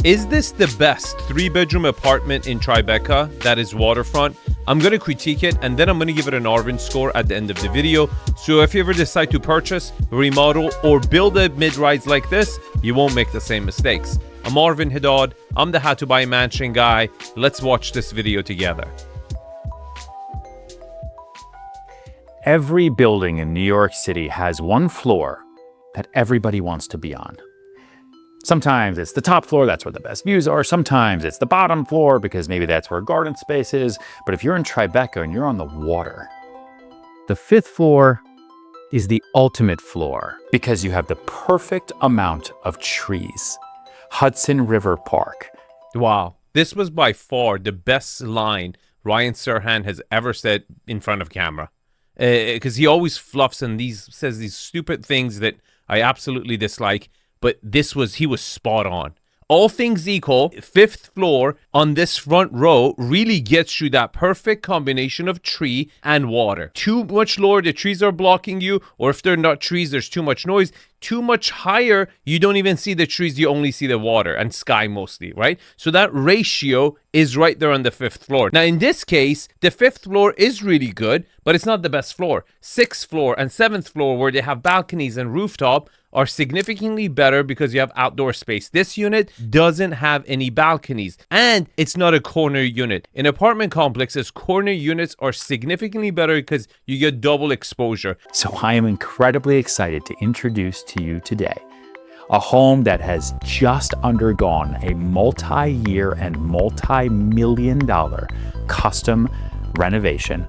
Is this the best 3-bedroom apartment in Tribeca that is waterfront? I'm going to critique it and then I'm going to give it an Arvin score at the end of the video. So if you ever decide to purchase, remodel, or build a mid-rise like this, you won't make the same mistakes. I'm Arvin Haddad. I'm the How to Buy a Mansion guy. Let's watch this video together. Every building in New York City has one floor that everybody wants to be on. Sometimes it's the top floor, that's where the best views are. Sometimes it's the bottom floor because maybe that's where garden space is. But if you're in Tribeca and you're on the water, the 5th floor is the ultimate floor because you have the perfect amount of trees. Hudson River Park. Wow, this was by far the best line Ryan Serhant has ever said in front of camera. Because he always fluffs and says these stupid things that I absolutely dislike. But he was spot on. All things equal, 5th floor on this front row really gets you that perfect combination of tree and water. Too much lower, the trees are blocking you, or if they're not trees, there's too much noise. Too much higher, you don't even see the trees, you only see the water and sky mostly, right? So that ratio is right there on the 5th floor. Now, in this case, the 5th floor is really good, but it's not the best floor. 6th floor and 7th floor, where they have balconies and rooftop, are significantly better because you have outdoor space. This unit doesn't have any balconies, and it's not a corner unit. In apartment complexes, corner units are significantly better because you get double exposure. So I am incredibly excited to introduce to you today a home that has just undergone a multi-year and multi-million-dollar custom renovation.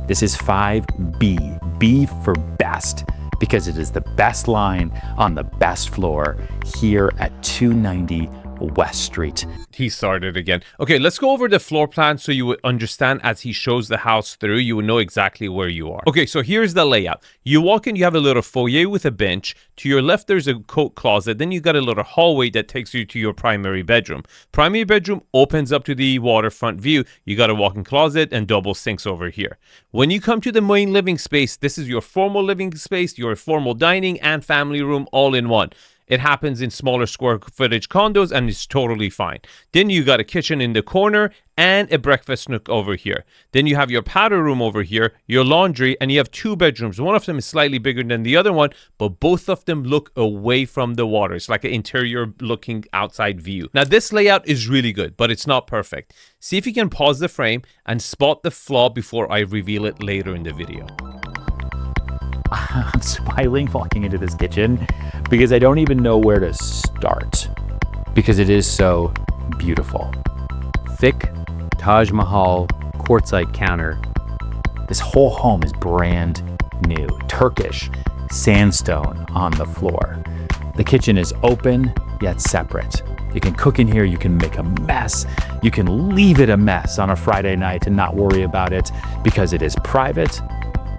This is 5B, B for best, because it is the best line on the best floor here at 290 West Street. He started again. Okay, let's go over the floor plan so you would understand as he shows the house through, you would know exactly where you are. Okay, so here's the layout. You walk in, you have a little foyer with a bench. To your left, there's a coat closet. Then you got a little hallway that takes you to your primary bedroom. Primary bedroom opens up to the waterfront view. You got a walk-in closet and double sinks over here. When you come to the main living space, this is your formal living space, your formal dining and family room all in one. It happens in smaller square footage condos and it's totally fine. Then you got a kitchen in the corner and a breakfast nook over here. Then you have your powder room over here, your laundry, and you have 2 bedrooms. One of them is slightly bigger than the other one, but both of them look away from the water. It's like an interior looking outside view. Now this layout is really good, but it's not perfect. See if you can pause the frame and spot the flaw before I reveal it later in the video. I'm smiling walking into this kitchen because I don't even know where to start because it is so beautiful. Thick Taj Mahal quartzite counter. This whole home is brand new. Turkish sandstone on the floor. The kitchen is open yet separate. You can cook in here, you can make a mess. You can leave it a mess on a Friday night and not worry about it because it is private.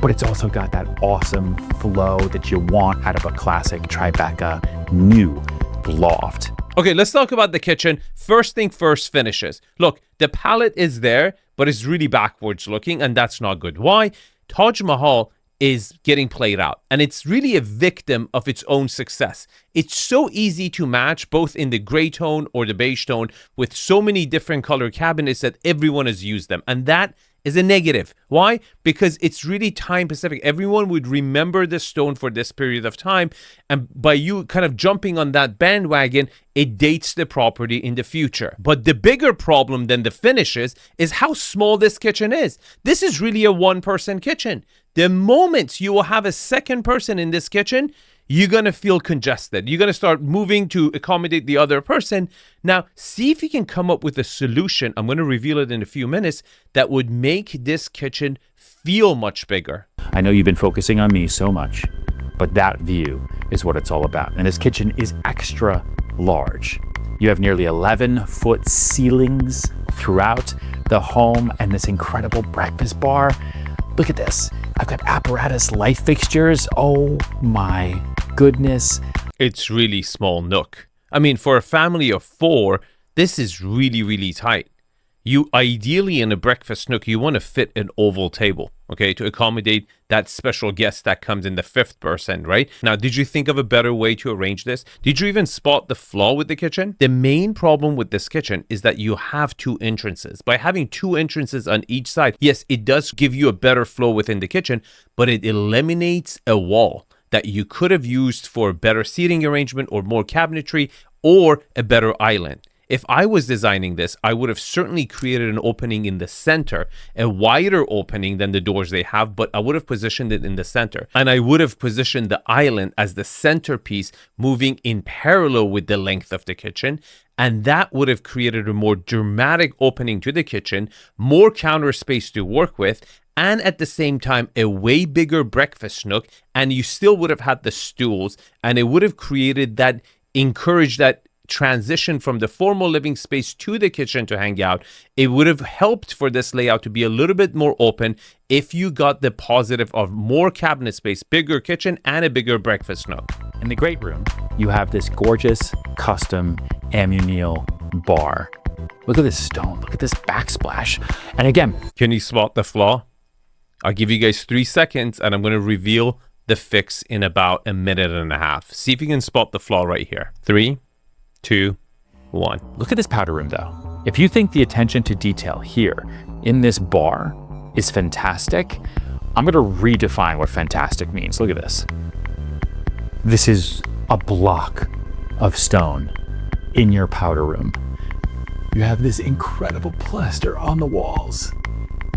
But it's also got that awesome flow that you want out of a classic Tribeca new loft. Okay, let's talk about the kitchen. First thing first, finishes. Look, the palette is there, but it's really backwards looking, and that's not good. Why? Taj Mahal is getting played out, and it's really a victim of its own success. It's so easy to match both in the gray tone or the beige tone with so many different color cabinets that everyone has used them, and that is a negative. Why? Because it's really time specific. Everyone would remember this stone for this period of time, and by you kind of jumping on that bandwagon, it dates the property in the future. But the bigger problem than the finishes is how small this kitchen is. This is really a 1-person kitchen. The moment you will have a second person in this kitchen, you're going to feel congested. You're going to start moving to accommodate the other person. Now, see if you can come up with a solution. I'm going to reveal it in a few minutes that would make this kitchen feel much bigger. I know you've been focusing on me so much, but that view is what it's all about. And this kitchen is extra large. You have nearly 11-foot ceilings throughout the home and this incredible breakfast bar. Look at this. I've got apparatus light fixtures. Oh my goodness. It's really small nook. I mean, for a family of 4, this is really, really tight. You ideally in a breakfast nook, you want to fit an oval table, okay, to accommodate that special guest that comes in the fifth person, right? Now, did you think of a better way to arrange this? Did you even spot the flaw with the kitchen? The main problem with this kitchen is that you have two entrances. By having two entrances on each side, yes, it does give you a better flow within the kitchen, but it eliminates a wall that you could have used for better seating arrangement or more cabinetry or a better island. If I was designing this, I would have certainly created an opening in the center, a wider opening than the doors they have, but I would have positioned it in the center. And I would have positioned the island as the centerpiece, moving in parallel with the length of the kitchen. And that would have created a more dramatic opening to the kitchen, more counter space to work with, and at the same time, a way bigger breakfast nook. And you still would have had the stools, and it would have created that, encouraged that transition from the formal living space to the kitchen to hang out. It would have helped for this layout to be a little bit more open if you got the positive of more cabinet space, bigger kitchen, and a bigger breakfast nook. In the great room, you have this gorgeous custom ammunial bar. Look at this stone. Look at this backsplash. And again, can you spot the flaw? I'll give you guys 3 seconds and I'm going to reveal the fix in about a minute and a half. See if you can spot the flaw right here. 3, 2, 1. Look at this powder room though. If you think the attention to detail here in this bar is fantastic, I'm going to redefine what fantastic means. Look at this. This is a block of stone in your powder room. You have this incredible plaster on the walls.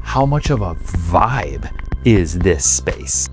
How much of a vibe is this space?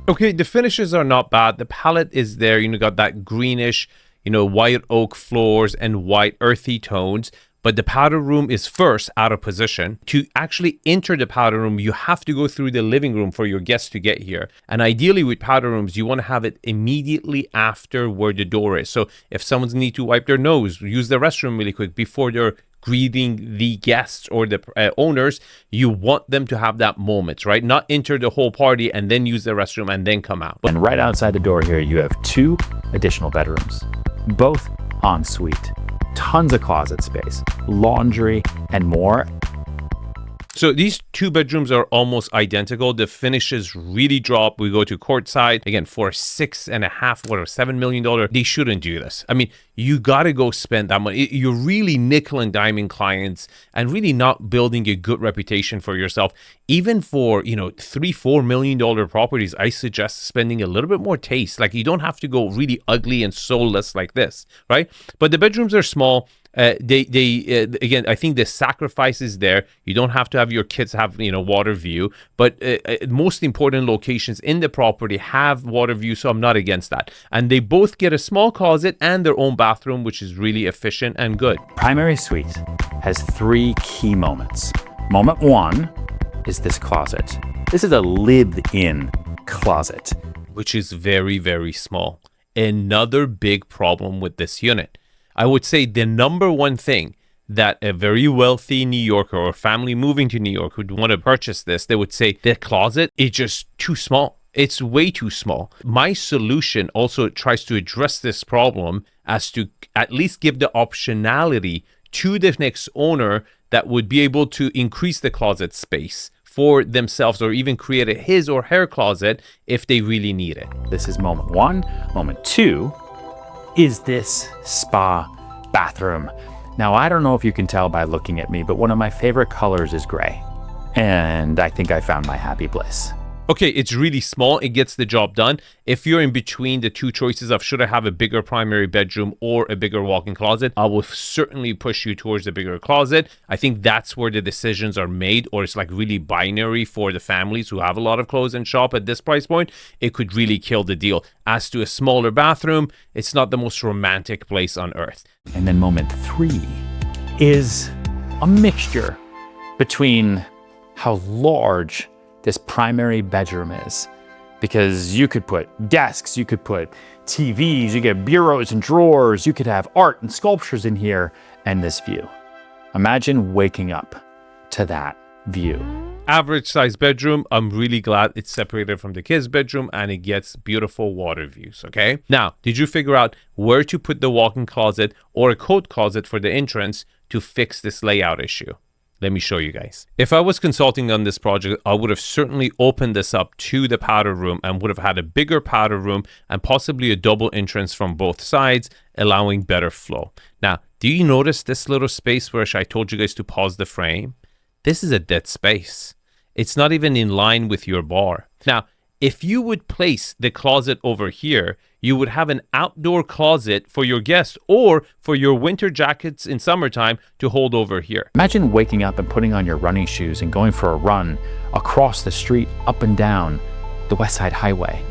Okay, the finishes are not bad. The palette is there. You got that greenish, white oak floors and white earthy tones. But the powder room is first out of position. To actually enter the powder room, you have to go through the living room for your guests to get here. And ideally with powder rooms, you want to have it immediately after where the door is. So if someone's need to wipe their nose, use the restroom really quick before they're greeting the guests or the owners, you want them to have that moment, right? Not enter the whole party and then use the restroom and then come out. And right outside the door here, you have 2 additional bedrooms, both en suite. Tons of closet space, laundry, and more. So these 2 bedrooms are almost identical. The finishes really drop. We go to courtside again for $7 million. They shouldn't do this. I mean, you got to go spend that money. You're really nickel and diming clients and really not building a good reputation for yourself. Even for, $3-4 million properties, I suggest spending a little bit more taste. Like you don't have to go really ugly and soulless like this, right? But the bedrooms are small. Again, I think the sacrifice is there. You don't have to have your kids have, water view, but most important locations in the property have water view. So I'm not against that. And they both get a small closet and their own bathroom, which is really efficient and good. Primary suite has 3 key moments. Moment 1 is this closet. This is a lived-in closet, which is very, very small. Another big problem with this unit. I would say the number one thing that a very wealthy New Yorker or family moving to New York would want to purchase this, they would say the closet is just too small. It's way too small. My solution also tries to address this problem as to at least give the optionality to the next owner that would be able to increase the closet space for themselves or even create a his or her closet if they really need it. This is moment 1. Moment 2 is this spa bathroom. Now, I don't know if you can tell by looking at me, but one of my favorite colors is gray. And I think I found my happy place. Okay, it's really small. It gets the job done. If you're in between the 2 choices of should I have a bigger primary bedroom or a bigger walk-in closet, I will certainly push you towards the bigger closet. I think that's where the decisions are made, or it's like really binary for the families who have a lot of clothes and shop at this price point. It could really kill the deal. As to a smaller bathroom, it's not the most romantic place on earth. And then moment 3 is a mixture between how large this primary bedroom is, because you could put desks, you could put TVs, you get bureaus and drawers, you could have art and sculptures in here, and this view. Imagine waking up to that view. Average size bedroom. I'm really glad it's separated from the kids' bedroom and it gets beautiful water views, okay? Now, did you figure out where to put the walk-in closet or a coat closet for the entrance to fix this layout issue? Let me show you guys. If I was consulting on this project, I would have certainly opened this up to the powder room and would have had a bigger powder room and possibly a double entrance from both sides, allowing better flow. Now, do you notice this little space where I told you guys to pause the frame? This is a dead space. It's not even in line with your bar. Now, if you would place the closet over here, you would have an outdoor closet for your guests or for your winter jackets in summertime to hold over here. Imagine waking up and putting on your running shoes and going for a run across the street, up and down the West Side Highway.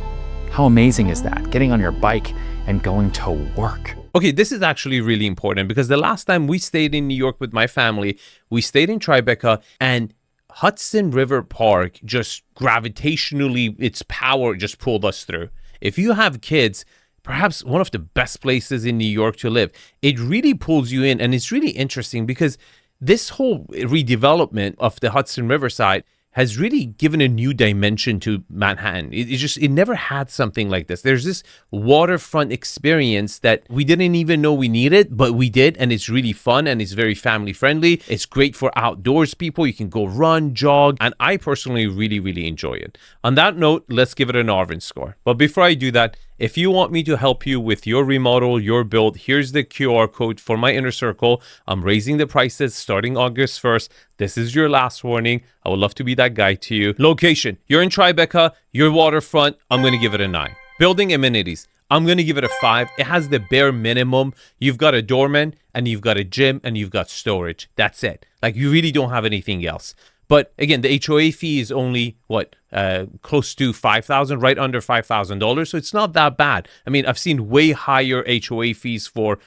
How amazing is that? Getting on your bike and going to work. Okay, this is actually really important because the last time we stayed in New York with my family, we stayed in Tribeca, and Hudson River Park just gravitationally, its power just pulled us through. If you have kids, perhaps one of the best places in New York to live. It really pulls you in, and it's really interesting because this whole redevelopment of the Hudson River side has really given a new dimension to Manhattan. It never had something like this. There's this waterfront experience that we didn't even know we needed, but we did, and it's really fun, and it's very family friendly. It's great for outdoors people. You can go run, jog, and I personally really, really enjoy it. On that note, let's give it an Arvin score. But before I do that, if you want me to help you with your remodel, your build, here's the QR code for my inner circle. I'm raising the prices starting August 1st. This is your last warning. I would love to be that guy to you. Location, you're in Tribeca, you're waterfront. I'm going to give it a 9. Building amenities, I'm going to give it a 5. It has the bare minimum. You've got a doorman, and you've got a gym, and you've got storage. That's it. Like, you really don't have anything else. But again, the HOA fee is only close to $5,000, right under $5,000. So it's not that bad. I mean, I've seen way higher HOA fees for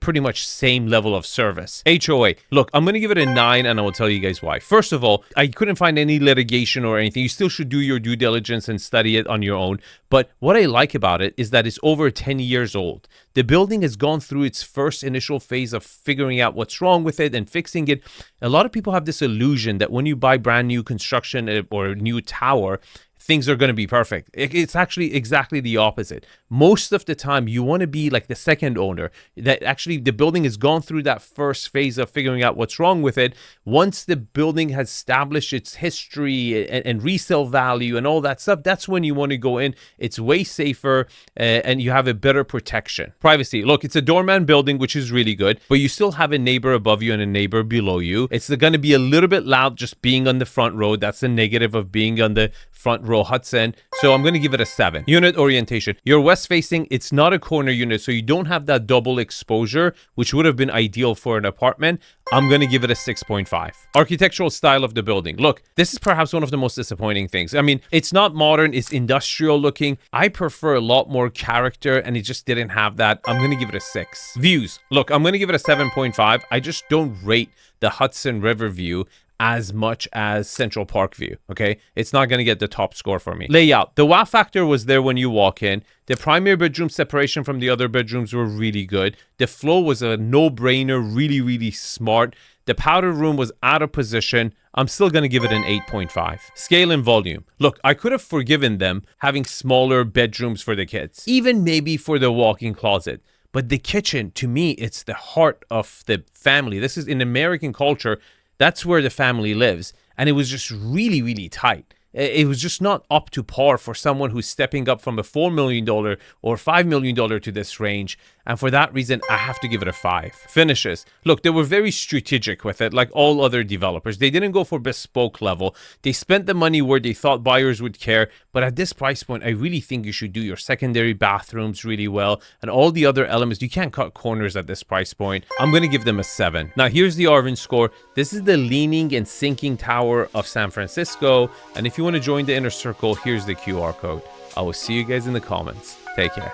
pretty much same level of service. HOA, look, I'm going to give it a 9, and I will tell you guys why. First of all, I couldn't find any litigation or anything. You still should do your due diligence and study it on your own. But what I like about it is that it's over 10 years old. The building has gone through its first initial phase of figuring out what's wrong with it and fixing it. A lot of people have this illusion that when you buy brand new construction or a new tower, things are going to be perfect. It's actually exactly the opposite. Most of the time, you want to be like the second owner, that actually the building has gone through that first phase of figuring out what's wrong with it. Once the building has established its history and resale value and all that stuff, that's when you want to go in. It's way safer and you have a better protection. Privacy. Look, it's a doorman building, which is really good, but you still have a neighbor above you and a neighbor below you. It's going to be a little bit loud just being on the front row. That's the negative of being on the front row Hudson. So I'm going to give it a 7. Unit orientation. You're west facing. It's not a corner unit, so you don't have that double exposure, which would have been ideal for an apartment. I'm going to give it a 6.5. Architectural style of the building. Look, this is perhaps one of the most disappointing things. I mean, it's not modern. It's industrial looking. I prefer a lot more character, and it just didn't have that. I'm going to give it a 6. Views. Look, I'm going to give it a 7.5. I just don't rate the Hudson River view as much as Central Park view, okay? It's not going to get the top score for me. Layout. The wow factor was there when you walk in. The primary bedroom separation from the other bedrooms were really good. The flow was a no-brainer, really, really smart. The powder room was out of position. I'm still going to give it an 8.5. Scale and volume. Look, I could have forgiven them having smaller bedrooms for the kids, even maybe for the walk-in closet. But the kitchen, to me, it's the heart of the family. This is in American culture. That's where the family lives. And it was just really, really tight. It was just not up to par for someone who's stepping up from a $4 million or $5 million to this range. And for that reason, I have to give it a 5. Finishes. Look, they were very strategic with it, like all other developers. They didn't go for bespoke level. They spent the money where they thought buyers would care. But at this price point, I really think you should do your secondary bathrooms really well. And all the other elements, you can't cut corners at this price point. I'm going to give them a 7. Now, here's the Arvin score. This is the leaning and sinking tower of San Francisco. And if you want to join the inner circle, here's the QR code. I will see you guys in the comments. Take care.